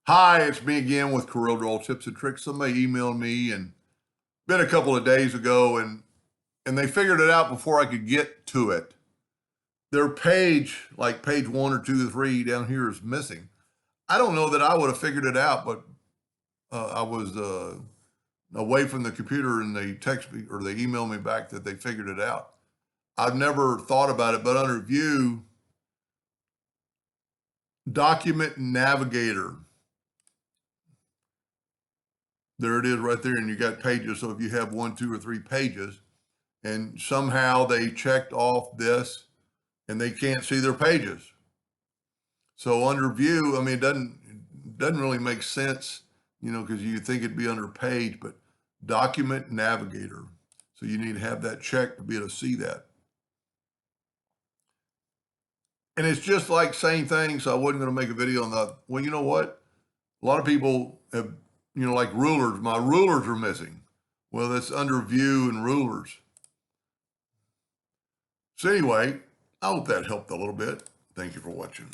Hi, it's me again with Corel Draw Tips and Tricks. Somebody emailed me and been a couple of days ago and they figured it out before I could get to it. Their page, like page 1 or 2 or 3 down here is missing. I don't know that I would have figured it out, but I was away from the computer and they text me or they emailed me back that they figured it out. I've never thought about it, but under View, Document Navigator. There it is right there, and you got pages. So if you have 1, 2, or 3 pages, and somehow they checked off this, and they can't see their pages. So under View, I mean, it doesn't really make sense, because you think it'd be under Page, but Document Navigator. So you need to have that checked to be able to see that. And it's just like same thing. So I wasn't going to make a video on that. Well, you know what? A lot of people have, like rulers. My rulers are missing. Well, that's under View and Rulers. So anyway, I hope that helped a little bit. Thank you for watching.